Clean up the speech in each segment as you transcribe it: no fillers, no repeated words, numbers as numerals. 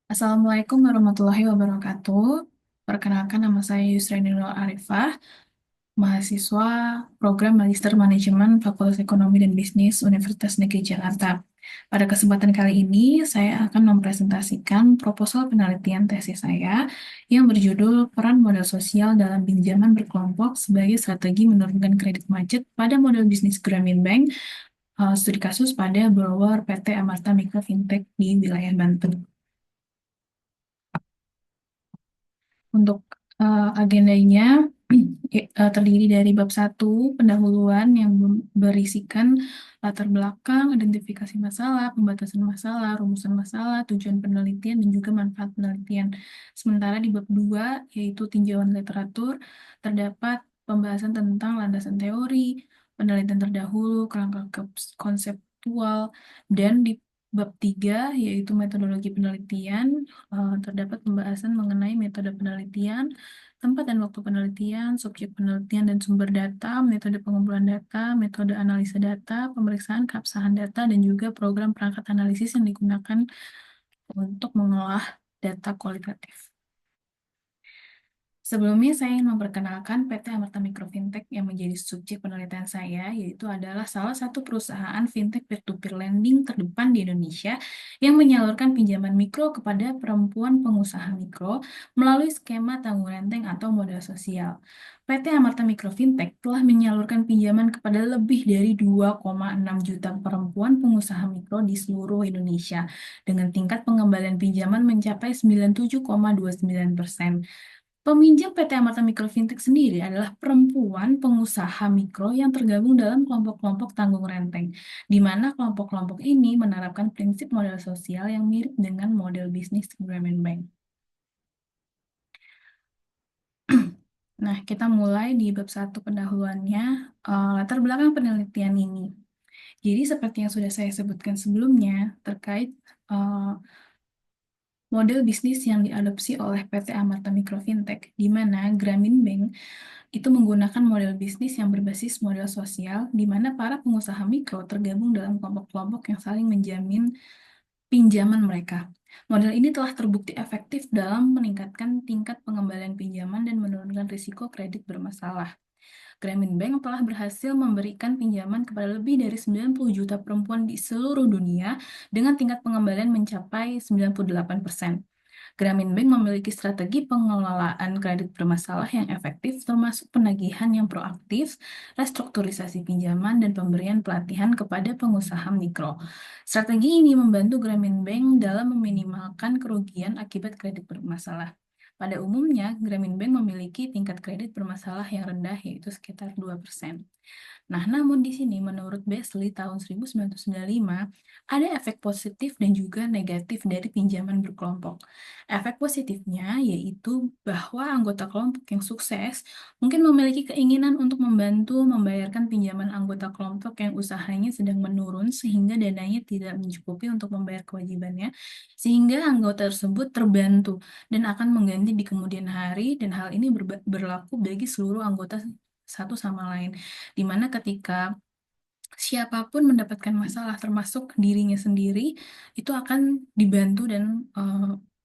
Assalamualaikum warahmatullahi wabarakatuh. Perkenalkan nama saya Yusrani Nur Arifah, mahasiswa program Magister Manajemen Fakultas Ekonomi dan Bisnis Universitas Negeri Jakarta. Pada kesempatan kali ini, saya akan mempresentasikan proposal penelitian tesis saya yang berjudul Peran Modal Sosial dalam Pinjaman Berkelompok sebagai Strategi Menurunkan Kredit Macet pada Model Bisnis Grameen Bank, studi kasus pada borrower PT Amarta Mikro Fintech di wilayah Banten. Untuk agendanya terdiri dari bab satu pendahuluan yang berisikan latar belakang, identifikasi masalah, pembatasan masalah, rumusan masalah, tujuan penelitian, dan juga manfaat penelitian. Sementara di bab 2 yaitu tinjauan literatur, terdapat pembahasan tentang landasan teori, penelitian terdahulu, kerangka konseptual, dan di bab 3 yaitu metodologi penelitian, terdapat pembahasan mengenai metode penelitian, tempat dan waktu penelitian, subjek penelitian dan sumber data, metode pengumpulan data, metode analisa data, pemeriksaan keabsahan data, dan juga program perangkat analisis yang digunakan untuk mengolah data kualitatif. Sebelumnya, saya ingin memperkenalkan PT Amarta Mikro Fintech yang menjadi subjek penelitian saya, yaitu adalah salah satu perusahaan fintech peer-to-peer lending terdepan di Indonesia yang menyalurkan pinjaman mikro kepada perempuan pengusaha mikro melalui skema tanggung renteng atau modal sosial. PT Amarta Mikro Fintech telah menyalurkan pinjaman kepada lebih dari 2,6 juta perempuan pengusaha mikro di seluruh Indonesia, dengan tingkat pengembalian pinjaman mencapai 97,29%. Peminjam PT Amarta Mikro Fintech sendiri adalah perempuan pengusaha mikro yang tergabung dalam kelompok-kelompok tanggung renteng, di mana kelompok-kelompok ini menerapkan prinsip modal sosial yang mirip dengan model bisnis Grameen Bank. Nah, kita mulai di bab satu pendahuluannya, latar belakang penelitian ini. Jadi, seperti yang sudah saya sebutkan sebelumnya, terkait model bisnis yang diadopsi oleh PT Amarta Mikro Fintech, di mana Grameen Bank itu menggunakan model bisnis yang berbasis modal sosial, di mana para pengusaha mikro tergabung dalam kelompok-kelompok yang saling menjamin pinjaman mereka. Model ini telah terbukti efektif dalam meningkatkan tingkat pengembalian pinjaman dan menurunkan risiko kredit bermasalah. Grameen Bank telah berhasil memberikan pinjaman kepada lebih dari 90 juta perempuan di seluruh dunia dengan tingkat pengembalian mencapai 98%. Grameen Bank memiliki strategi pengelolaan kredit bermasalah yang efektif, termasuk penagihan yang proaktif, restrukturisasi pinjaman, dan pemberian pelatihan kepada pengusaha mikro. Strategi ini membantu Grameen Bank dalam meminimalkan kerugian akibat kredit bermasalah. Pada umumnya, Grameen Bank memiliki tingkat kredit bermasalah yang rendah, yaitu sekitar 2%. Nah, namun di sini menurut Besley tahun 1995, ada efek positif dan juga negatif dari pinjaman berkelompok. Efek positifnya yaitu bahwa anggota kelompok yang sukses mungkin memiliki keinginan untuk membantu membayarkan pinjaman anggota kelompok yang usahanya sedang menurun sehingga dananya tidak mencukupi untuk membayar kewajibannya, sehingga anggota tersebut terbantu dan akan mengganti di kemudian hari, dan hal ini berlaku bagi seluruh anggota satu sama lain, di mana ketika siapapun mendapatkan masalah, termasuk dirinya sendiri, itu akan dibantu dan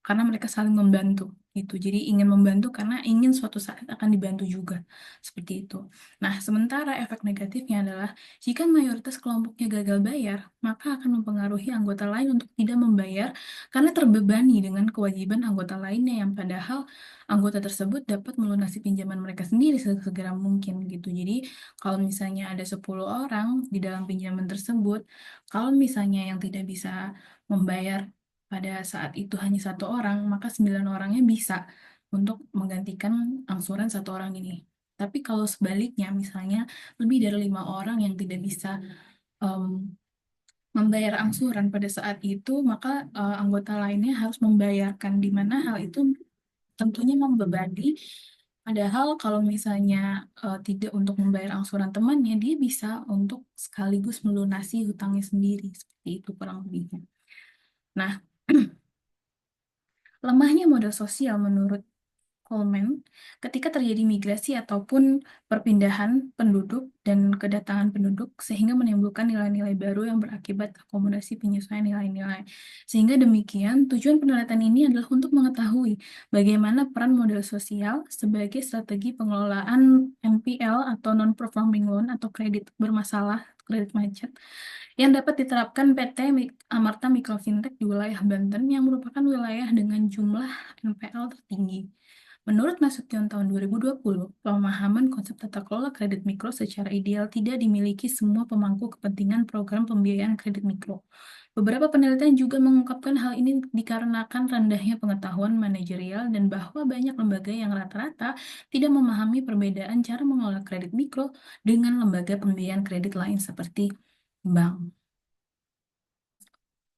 karena mereka saling membantu gitu. Jadi ingin membantu karena ingin suatu saat akan dibantu juga, seperti itu. Nah, sementara efek negatifnya adalah jika mayoritas kelompoknya gagal bayar, maka akan mempengaruhi anggota lain untuk tidak membayar karena terbebani dengan kewajiban anggota lainnya yang padahal anggota tersebut dapat melunasi pinjaman mereka sendiri sesegera mungkin gitu. Jadi kalau misalnya ada 10 orang di dalam pinjaman tersebut, kalau misalnya yang tidak bisa membayar pada saat itu hanya satu orang, maka 9 orangnya bisa untuk menggantikan angsuran satu orang ini. Tapi kalau sebaliknya, misalnya lebih dari 5 orang yang tidak bisa em, membayar angsuran pada saat itu, maka anggota lainnya harus membayarkan, di mana hal itu tentunya membebani. Padahal kalau misalnya tidak untuk membayar angsuran temannya, dia bisa untuk sekaligus melunasi hutangnya sendiri. Seperti itu kurang lebihnya. Nah, lemahnya modal sosial menurutku Coleman, ketika terjadi migrasi ataupun perpindahan penduduk dan kedatangan penduduk, sehingga menimbulkan nilai-nilai baru yang berakibat akomodasi penyesuaian nilai-nilai. Sehingga demikian, tujuan penelitian ini adalah untuk mengetahui bagaimana peran model sosial sebagai strategi pengelolaan NPL atau non-performing loan atau kredit bermasalah, kredit macet, yang dapat diterapkan PT Amarta Mikrofintech di wilayah Banten yang merupakan wilayah dengan jumlah NPL tertinggi. Menurut Nasution tahun 2020, pemahaman konsep tata kelola kredit mikro secara ideal tidak dimiliki semua pemangku kepentingan program pembiayaan kredit mikro. Beberapa penelitian juga mengungkapkan hal ini dikarenakan rendahnya pengetahuan manajerial dan bahwa banyak lembaga yang rata-rata tidak memahami perbedaan cara mengelola kredit mikro dengan lembaga pembiayaan kredit lain seperti bank.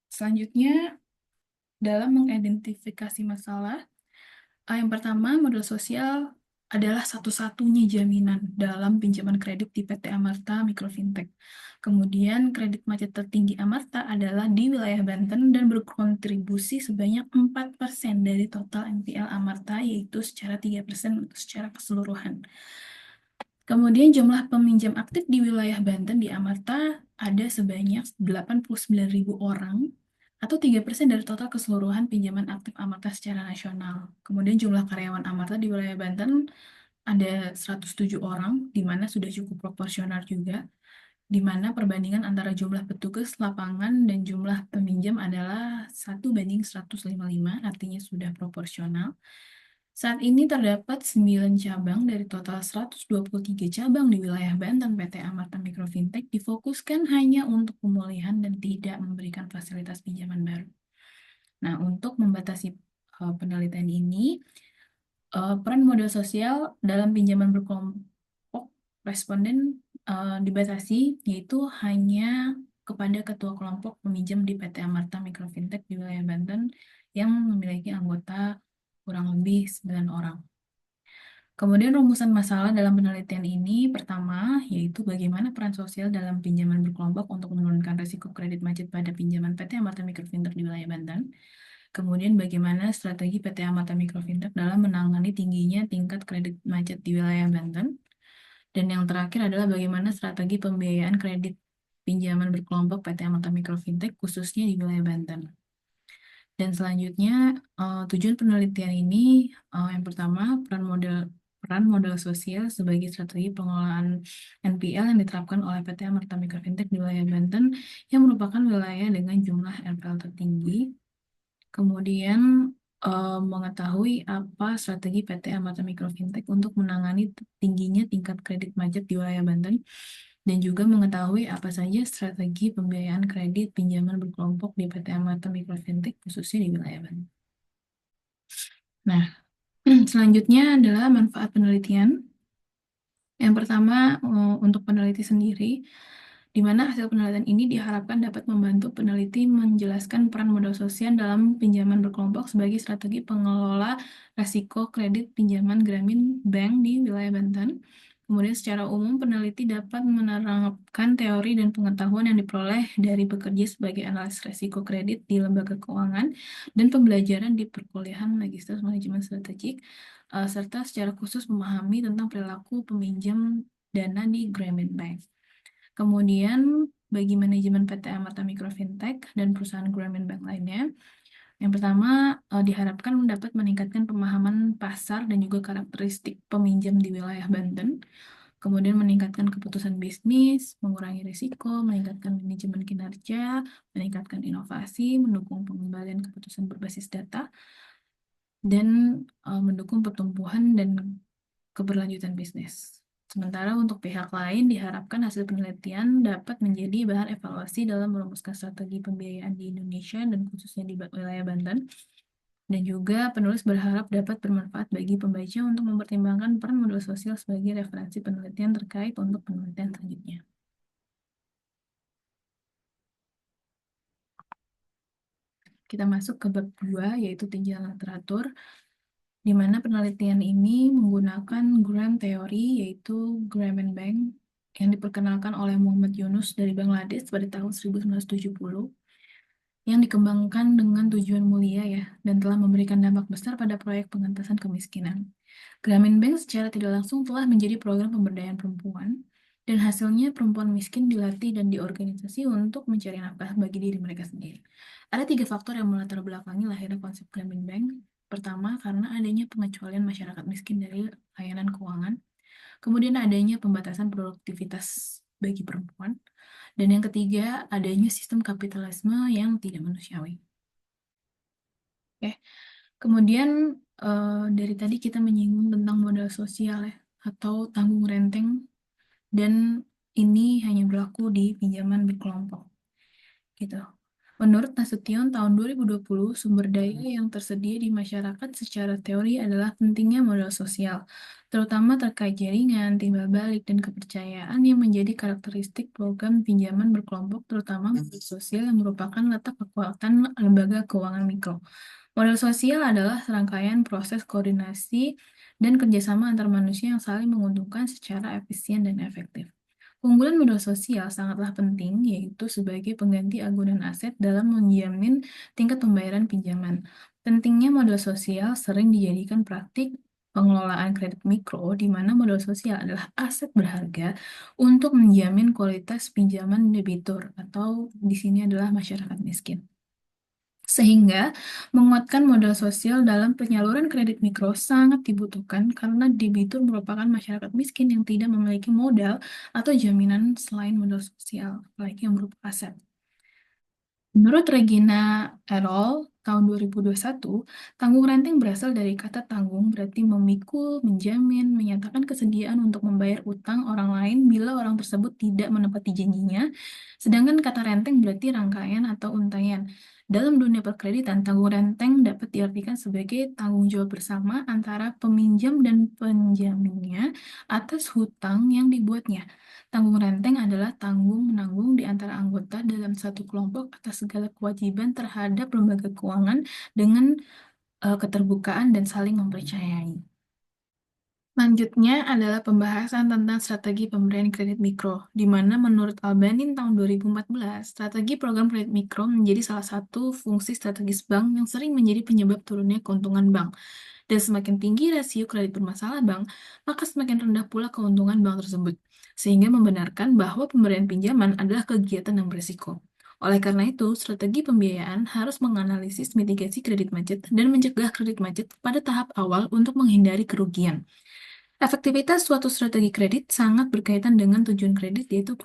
Selanjutnya, dalam mengidentifikasi masalah, yang pertama, modal sosial adalah satu-satunya jaminan dalam pinjaman kredit di PT Amarta Mikrofintech. Kemudian, kredit macet tertinggi Amarta adalah di wilayah Banten dan berkontribusi sebanyak 4% dari total NPL Amarta, yaitu secara 3% untuk secara keseluruhan. Kemudian jumlah peminjam aktif di wilayah Banten di Amarta ada sebanyak 89.000 orang atau 3% dari total keseluruhan pinjaman aktif Amarta secara nasional. Kemudian jumlah karyawan Amarta di wilayah Banten ada 107 orang, di mana sudah cukup proporsional juga, di mana perbandingan antara jumlah petugas lapangan dan jumlah peminjam adalah 1:155, artinya sudah proporsional. Saat ini terdapat 9 cabang dari total 123 cabang di wilayah Banten. PT Amarta Mikrofintech difokuskan hanya untuk pemulihan dan tidak memberikan fasilitas pinjaman baru. Nah, untuk membatasi penelitian ini, peran modal sosial dalam pinjaman berkelompok responden dibatasi, yaitu hanya kepada ketua kelompok peminjam di PT Amarta Mikrofintech di wilayah Banten yang memiliki anggota kurang lebih 9 orang. Kemudian rumusan masalah dalam penelitian ini pertama yaitu bagaimana peran sosial dalam pinjaman berkelompok untuk menurunkan risiko kredit macet pada pinjaman PT Amarta Mikrofintech di wilayah Banten. Kemudian bagaimana strategi PT Amarta Mikrofintech dalam menangani tingginya tingkat kredit macet di wilayah Banten. Dan yang terakhir adalah bagaimana strategi pembiayaan kredit pinjaman berkelompok PT Amarta Mikrofintech khususnya di wilayah Banten. Dan selanjutnya, tujuan penelitian ini yang pertama peran modal sosial sebagai strategi pengelolaan NPL yang diterapkan oleh PT Amarta Mikrofintech di wilayah Banten yang merupakan wilayah dengan jumlah NPL tertinggi. Kemudian mengetahui apa strategi PT Amarta Mikrofintech untuk menangani tingginya tingkat kredit macet di wilayah Banten dan juga mengetahui apa saja strategi pembiayaan kredit pinjaman berkelompok di PT Amarta Mikrofintech khususnya di wilayah Banten. Nah, selanjutnya adalah manfaat penelitian. Yang pertama, untuk peneliti sendiri, di mana hasil penelitian ini diharapkan dapat membantu peneliti menjelaskan peran modal sosial dalam pinjaman berkelompok sebagai strategi pengelola risiko kredit pinjaman Grameen Bank di wilayah Banten. Kemudian secara umum peneliti dapat menerapkan teori dan pengetahuan yang diperoleh dari bekerja sebagai analis risiko kredit di lembaga keuangan dan pembelajaran di perkuliahan Magister Manajemen Strategik, serta secara khusus memahami tentang perilaku peminjam dana di Grameen Bank. Kemudian, bagi manajemen PT Amarta Mikrofintech dan perusahaan Grameen Bank lainnya, yang pertama diharapkan dapat meningkatkan pemahaman pasar dan juga karakteristik peminjam di wilayah Banten, kemudian meningkatkan keputusan bisnis, mengurangi risiko, meningkatkan manajemen kinerja, meningkatkan inovasi, mendukung pengembalian keputusan berbasis data, dan mendukung pertumbuhan dan keberlanjutan bisnis. Sementara untuk pihak lain diharapkan hasil penelitian dapat menjadi bahan evaluasi dalam merumuskan strategi pembiayaan di Indonesia dan khususnya di wilayah Banten. Dan juga penulis berharap dapat bermanfaat bagi pembaca untuk mempertimbangkan peran modal sosial sebagai referensi penelitian terkait untuk penelitian selanjutnya. Kita masuk ke bab 2, yaitu tinjauan literatur, di mana penelitian ini menggunakan Graham teori, yaitu Grameen Bank, yang diperkenalkan oleh Muhammad Yunus dari Bangladesh pada tahun 1970. yang dikembangkan dengan tujuan mulia ya, dan telah memberikan dampak besar pada proyek pengentasan kemiskinan. Grameen Bank secara tidak langsung telah menjadi program pemberdayaan perempuan, dan hasilnya perempuan miskin dilatih dan diorganisasi untuk mencari nafkah bagi diri mereka sendiri. Ada tiga faktor yang melatar belakangi lahirnya konsep Grameen Bank. Pertama, karena adanya pengecualian masyarakat miskin dari layanan keuangan. Kemudian adanya pembatasan produktivitas bagi perempuan. Dan yang ketiga, adanya sistem kapitalisme yang tidak manusiawi. Oke. Kemudian dari tadi kita menyinggung tentang modal sosial ya, atau tanggung renteng, dan ini hanya berlaku di pinjaman berkelompok gitu. Menurut Nasution, tahun 2020, sumber daya yang tersedia di masyarakat secara teori adalah pentingnya modal sosial, terutama terkait jaringan, timbal balik, dan kepercayaan yang menjadi karakteristik program pinjaman berkelompok, terutama modal sosial yang merupakan letak kekuatan lembaga keuangan mikro. Modal sosial adalah serangkaian proses koordinasi dan kerjasama antar manusia yang saling menguntungkan secara efisien dan efektif. Keunggulan modal sosial sangatlah penting, yaitu sebagai pengganti agunan aset dalam menjamin tingkat pembayaran pinjaman. Pentingnya modal sosial sering dijadikan praktik pengelolaan kredit mikro, di mana modal sosial adalah aset berharga untuk menjamin kualitas pinjaman debitur, atau di sini adalah masyarakat miskin. Sehingga menguatkan modal sosial dalam penyaluran kredit mikro sangat dibutuhkan karena debitur merupakan masyarakat miskin yang tidak memiliki modal atau jaminan selain modal sosial, apalagi yang berupa aset. Menurut Regina et al., tahun 2021, tanggung renteng berasal dari kata tanggung, berarti memikul, menjamin, menyatakan kesediaan untuk membayar utang orang lain bila orang tersebut tidak menepati janjinya, sedangkan kata renteng berarti rangkaian atau untaian. Dalam dunia perkreditan, tanggung renteng dapat diartikan sebagai tanggung jawab bersama antara peminjam dan penjaminnya atas hutang yang dibuatnya. Tanggung renteng adalah tanggung-menanggung di antara anggota dalam satu kelompok atas segala kewajiban terhadap lembaga keuangan dengan keterbukaan dan saling mempercayai. Selanjutnya adalah pembahasan tentang strategi pemberian kredit mikro, di mana menurut Albanin tahun 2014, strategi program kredit mikro menjadi salah satu fungsi strategis bank yang sering menjadi penyebab turunnya keuntungan bank. Dan semakin tinggi rasio kredit bermasalah bank, maka semakin rendah pula keuntungan bank tersebut, sehingga membenarkan bahwa pemberian pinjaman adalah kegiatan yang berisiko. Oleh karena itu, strategi pembiayaan harus menganalisis mitigasi kredit macet dan mencegah kredit macet pada tahap awal untuk menghindari kerugian. Efektivitas suatu strategi kredit sangat berkaitan dengan tujuan kredit, yaitu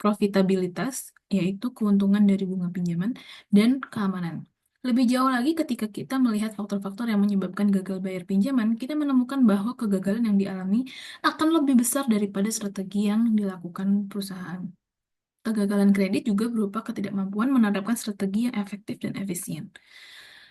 profitabilitas, yaitu keuntungan dari bunga pinjaman, dan keamanan. Lebih jauh lagi, ketika kita melihat faktor-faktor yang menyebabkan gagal bayar pinjaman, kita menemukan bahwa kegagalan yang dialami akan lebih besar daripada strategi yang dilakukan perusahaan. Kegagalan kredit juga berupa ketidakmampuan menerapkan strategi yang efektif dan efisien.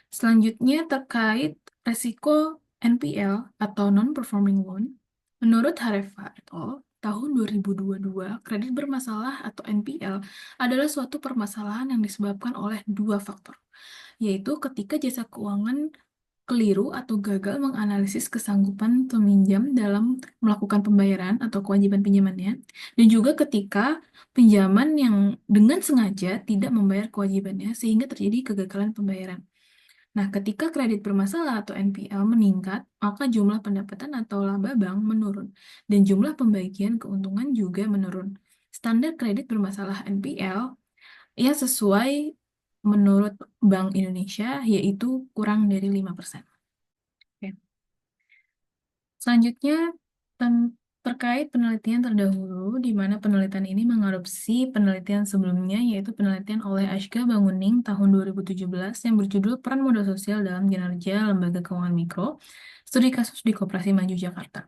Selanjutnya terkait resiko NPL atau non-performing loan, menurut Hareva et al., tahun 2022, kredit bermasalah atau NPL adalah suatu permasalahan yang disebabkan oleh dua faktor, yaitu ketika jasa keuangan keliru atau gagal menganalisis kesanggupan peminjam dalam melakukan pembayaran atau kewajiban pinjamannya, dan juga ketika pinjaman yang dengan sengaja tidak membayar kewajibannya sehingga terjadi kegagalan pembayaran. Nah, ketika kredit bermasalah atau NPL meningkat, maka jumlah pendapatan atau laba bank menurun, dan jumlah pembagian keuntungan juga menurun. Standar kredit bermasalah NPL ya sesuai menurut Bank Indonesia, yaitu kurang dari 5%. Oke. Selanjutnya, terkait penelitian terdahulu, di mana penelitian ini mengadopsi penelitian sebelumnya, yaitu penelitian oleh Ashka Banguning tahun 2017 yang berjudul Peran Modal Sosial dalam Kinerja Lembaga Keuangan Mikro, Studi Kasus di Koperasi Maju Jakarta,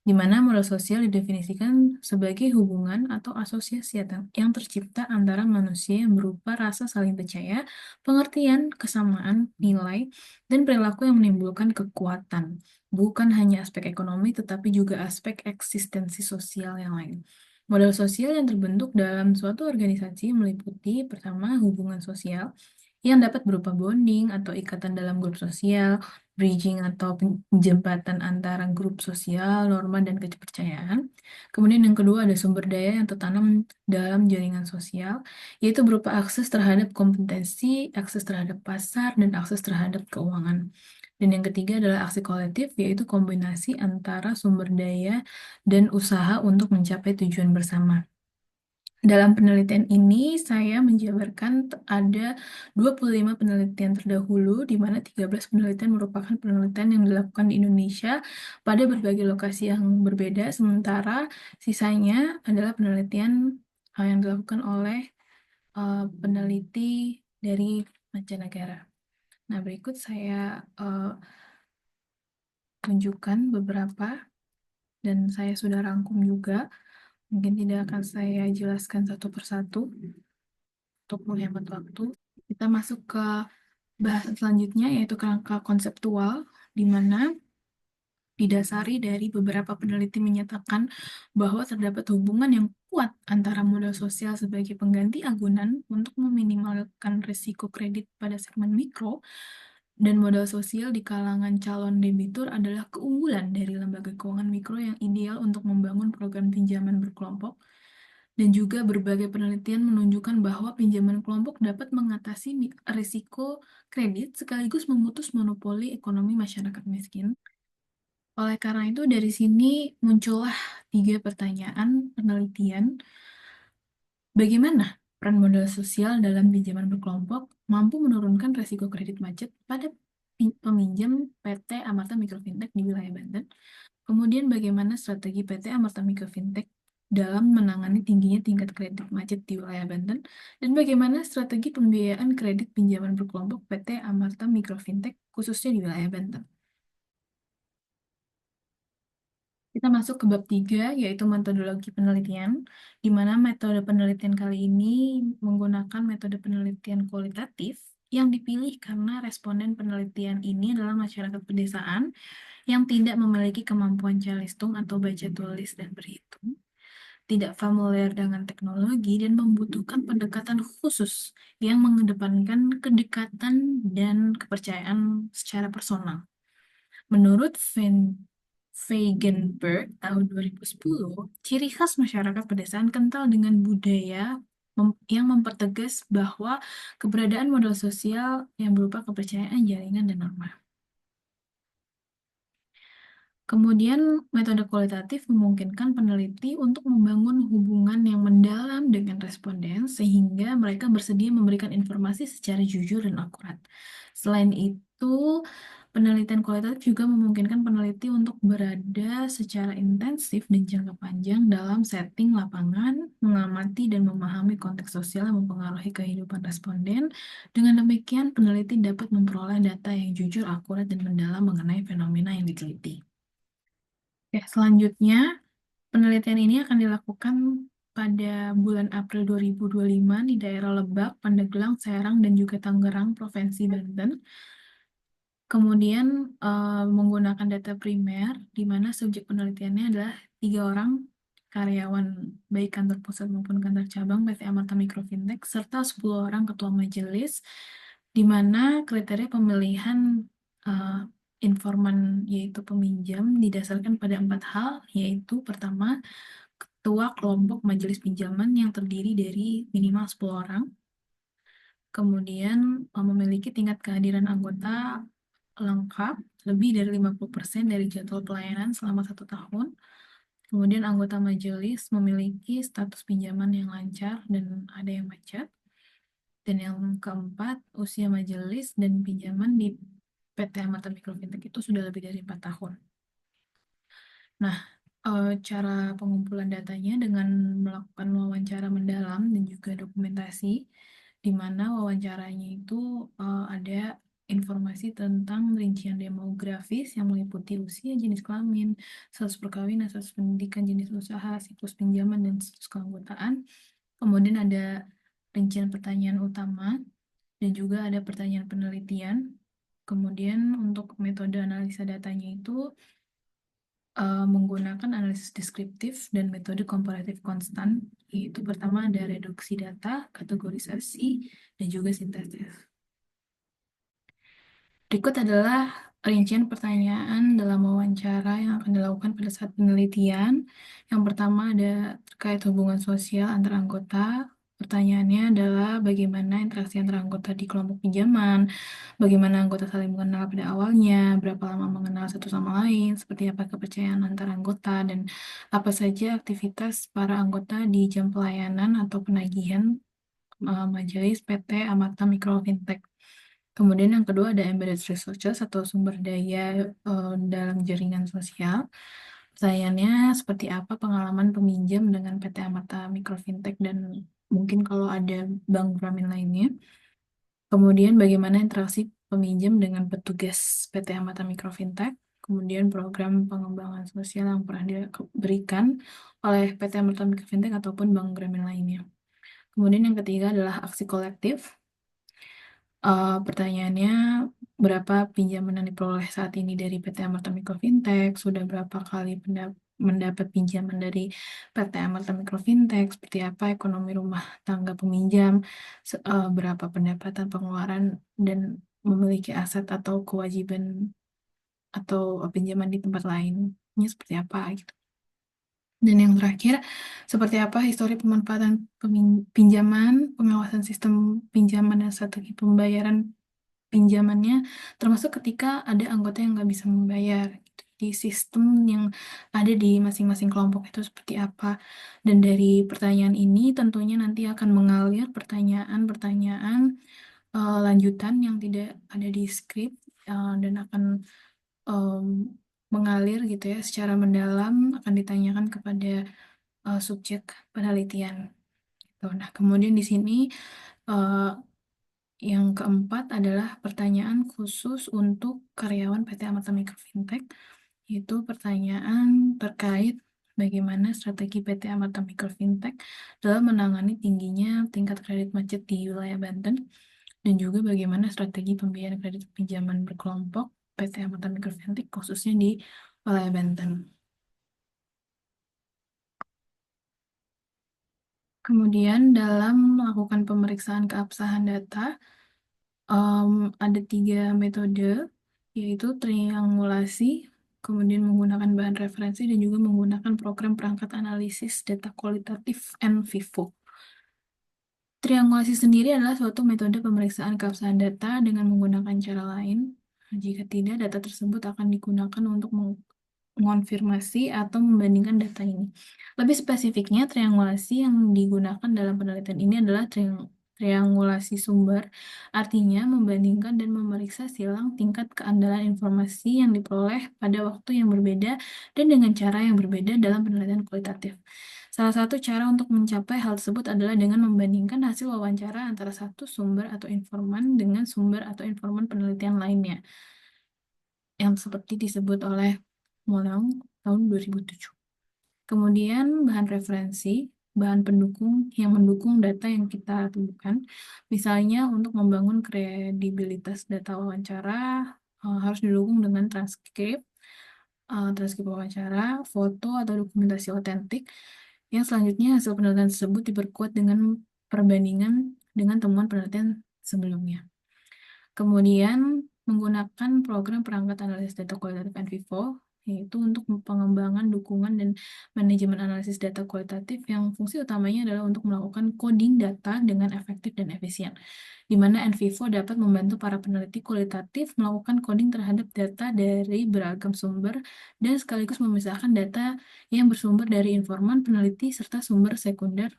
di mana modal sosial didefinisikan sebagai hubungan atau asosiasi yang tercipta antara manusia yang berupa rasa saling percaya, pengertian, kesamaan, nilai, dan perilaku yang menimbulkan kekuatan. Bukan hanya aspek ekonomi, tetapi juga aspek eksistensi sosial yang lain. Modal sosial yang terbentuk dalam suatu organisasi meliputi pertama hubungan sosial yang dapat berupa bonding atau ikatan dalam grup sosial, bridging atau penjembatan antara grup sosial, norma, dan kepercayaan. Kemudian yang kedua ada sumber daya yang tertanam dalam jaringan sosial, yaitu berupa akses terhadap kompetensi, akses terhadap pasar, dan akses terhadap keuangan. Dan yang ketiga adalah aksi kolektif, yaitu kombinasi antara sumber daya dan usaha untuk mencapai tujuan bersama. Dalam penelitian ini, saya menjabarkan ada 25 penelitian terdahulu, di mana 13 penelitian merupakan penelitian yang dilakukan di Indonesia pada berbagai lokasi yang berbeda, sementara sisanya adalah penelitian yang dilakukan oleh peneliti dari mancanegara. Nah, berikut saya tunjukkan beberapa, dan saya sudah rangkum juga. Mungkin tidak akan saya jelaskan satu persatu untuk menghemat waktu. Kita masuk ke bahasan selanjutnya, yaitu kerangka konseptual, di mana didasari dari beberapa peneliti menyatakan bahwa terdapat hubungan yang kuat antara modal sosial sebagai pengganti agunan untuk meminimalkan risiko kredit pada segmen mikro dan modal sosial di kalangan calon debitur adalah keunggulan dari lembaga keuangan mikro yang ideal untuk membangun program pinjaman berkelompok. Dan juga berbagai penelitian menunjukkan bahwa pinjaman kelompok dapat mengatasi risiko kredit sekaligus memutus monopoli ekonomi masyarakat miskin. Oleh karena itu, dari sini muncullah 3 pertanyaan penelitian. Bagaimana peran modal sosial dalam pinjaman berkelompok mampu menurunkan risiko kredit macet pada peminjam PT Amarta Mikro Fintech di wilayah Banten? Kemudian bagaimana strategi PT Amarta Mikro Fintech dalam menangani tingginya tingkat kredit macet di wilayah Banten? Dan bagaimana strategi pembiayaan kredit pinjaman berkelompok PT Amarta Mikro Fintech khususnya di wilayah Banten? Kita masuk ke bab 3, yaitu metodologi penelitian, di mana metode penelitian kali ini menggunakan metode penelitian kualitatif yang dipilih karena responden penelitian ini adalah masyarakat pedesaan yang tidak memiliki kemampuan calistung atau baca tulis dan berhitung, tidak familiar dengan teknologi, dan membutuhkan pendekatan khusus yang mengedepankan kedekatan dan kepercayaan secara personal. Menurut Feigenberg tahun 2010, ciri khas masyarakat pedesaan kental dengan budaya yang mempertegas bahwa keberadaan modal sosial yang berupa kepercayaan, jaringan, dan norma. Kemudian, metode kualitatif memungkinkan peneliti untuk membangun hubungan yang mendalam dengan responden sehingga mereka bersedia memberikan informasi secara jujur dan akurat. Selain itu, penelitian kualitatif juga memungkinkan peneliti untuk berada secara intensif dan jangka panjang dalam setting lapangan, mengamati dan memahami konteks sosial yang mempengaruhi kehidupan responden. Dengan demikian, peneliti dapat memperoleh data yang jujur, akurat, dan mendalam mengenai fenomena yang diteliti. Ya, selanjutnya, penelitian ini akan dilakukan pada bulan April 2025 di daerah Lebak, Pandeglang, Serang, dan juga Tangerang, Provinsi Banten. Kemudian menggunakan data primer, di mana subjek penelitiannya adalah 3 orang karyawan baik kantor pusat maupun kantor cabang PT Amarta Mikro Fintech, serta 10 orang ketua majelis, di mana kriteria pemilihan eh, informan yaitu peminjam didasarkan pada 4 hal, yaitu pertama, ketua kelompok majelis pinjaman yang terdiri dari minimal 10 orang, kemudian memiliki tingkat kehadiran anggota lengkap lebih dari 50% dari jadwal pelayanan selama 1 tahun. Kemudian anggota majelis memiliki status pinjaman yang lancar dan ada yang macet. Dan yang keempat, usia majelis dan pinjaman di PT Amarta Mikro Fintech itu sudah lebih dari 4 tahun. Nah, cara pengumpulan datanya dengan melakukan wawancara mendalam dan juga dokumentasi, di mana wawancaranya itu ada informasi tentang rincian demografis yang meliputi usia, jenis kelamin, status perkawinan, status pendidikan, jenis usaha, siklus pinjaman, dan status keanggotaan. Kemudian ada rincian pertanyaan utama dan juga ada pertanyaan penelitian. Kemudian untuk metode analisa datanya itu menggunakan analisis deskriptif dan metode komparatif konstan, yaitu pertama ada reduksi data, kategorisasi, dan juga sintesis. Berikut adalah rincian pertanyaan dalam wawancara yang akan dilakukan pada saat penelitian. Yang pertama ada terkait hubungan sosial antar anggota. Pertanyaannya adalah bagaimana interaksi antar anggota di kelompok pinjaman, bagaimana anggota saling mengenal pada awalnya, berapa lama mengenal satu sama lain, seperti apa kepercayaan antar anggota, dan apa saja aktivitas para anggota di jam pelayanan atau penagihan majelis PT Amarta Mikro Fintech. Kemudian yang kedua ada embedded resources atau sumber daya dalam jaringan sosial. Pertanyaannya seperti apa pengalaman peminjam dengan PT Amarta Mikro Fintech dan mungkin kalau ada bank Brahmin lainnya. Kemudian bagaimana interaksi peminjam dengan petugas PT Amarta Mikro Fintech. Kemudian program pengembangan sosial yang pernah diberikan oleh PT Amarta Mikro Fintech ataupun bank Brahmin lainnya. Kemudian yang ketiga adalah aksi kolektif. Pertanyaannya, berapa pinjaman yang diperoleh saat ini dari PT Amarta Mikro Fintech? Sudah berapa kali mendapat pinjaman dari PT Amarta Mikro Fintech? Seperti apa ekonomi rumah tangga peminjam? Berapa pendapatan pengeluaran dan memiliki aset atau kewajiban atau pinjaman di tempat lainnya seperti apa gitu. Dan yang terakhir, seperti apa histori pemanfaatan pinjaman, pengawasan sistem pinjaman dan strategi pembayaran pinjamannya, termasuk ketika ada anggota yang nggak bisa membayar gitu. Di sistem yang ada di masing-masing kelompok itu seperti apa. Dan dari pertanyaan ini tentunya nanti akan mengalir pertanyaan-pertanyaan lanjutan yang tidak ada di skrip dan akan em, mengalir gitu ya secara mendalam, akan ditanyakan kepada subjek penelitian. Gitu. Nah, kemudian di sini eh, yang keempat adalah pertanyaan khusus untuk karyawan PT Amarta Mikro Fintech, yaitu pertanyaan terkait bagaimana strategi PT Amarta Mikro Fintech dalam menangani tingginya tingkat kredit macet di wilayah Banten, dan juga bagaimana strategi pembiayaan kredit pinjaman berkelompok PT Amarta Mikro Fintech khususnya di wilayah Banten. Kemudian dalam melakukan pemeriksaan keabsahan data, Em, ada tiga metode, yaitu triangulasi, kemudian menggunakan bahan referensi, dan juga menggunakan program perangkat analisis data kualitatif NVivo. Triangulasi sendiri adalah suatu metode pemeriksaan keabsahan data dengan menggunakan cara lain. Jika tidak, data tersebut akan digunakan untuk mengonfirmasi atau membandingkan data ini. Lebih spesifiknya, triangulasi yang digunakan dalam penelitian ini adalah triangulasi sumber, artinya membandingkan dan memeriksa silang tingkat keandalan informasi yang diperoleh pada waktu yang berbeda dan dengan cara yang berbeda dalam penelitian kualitatif. Salah satu cara untuk mencapai hal tersebut adalah dengan membandingkan hasil wawancara antara satu sumber atau informan dengan sumber atau informan penelitian lainnya, yang seperti disebut oleh Moleong tahun 2007. Kemudian bahan referensi, bahan pendukung yang mendukung data yang kita temukan. Misalnya untuk membangun kredibilitas data wawancara, harus didukung dengan transkrip wawancara, foto atau dokumentasi otentik. Yang selanjutnya hasil penelitian tersebut diperkuat dengan perbandingan dengan temuan penelitian sebelumnya. Kemudian menggunakan program perangkat analisis data kualitatif NVivo, yaitu untuk pengembangan, dukungan, dan manajemen analisis data kualitatif yang fungsi utamanya adalah untuk melakukan coding data dengan efektif dan efisien, di mana NVivo dapat membantu para peneliti kualitatif melakukan coding terhadap data dari beragam sumber dan sekaligus memisahkan data yang bersumber dari informan peneliti serta sumber sekunder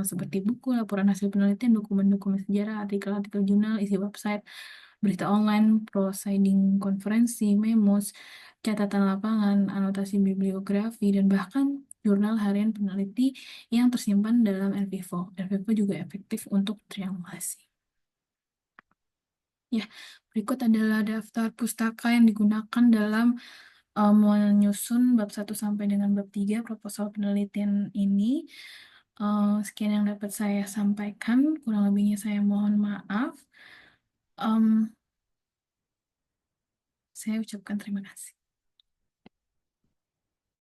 seperti buku, laporan hasil penelitian, dokumen-dokumen sejarah, artikel-artikel jurnal, isi website, berita online, proceeding konferensi, memos, catatan lapangan, anotasi bibliografi, dan bahkan jurnal harian peneliti yang tersimpan dalam NVivo. NVivo juga efektif untuk triangulasi. Ya, berikut adalah daftar pustaka yang digunakan dalam menyusun bab 1 sampai dengan bab 3 proposal penelitian ini. Sekian yang dapat saya sampaikan, kurang lebihnya saya mohon maaf. Em, saya ucapkan terima kasih.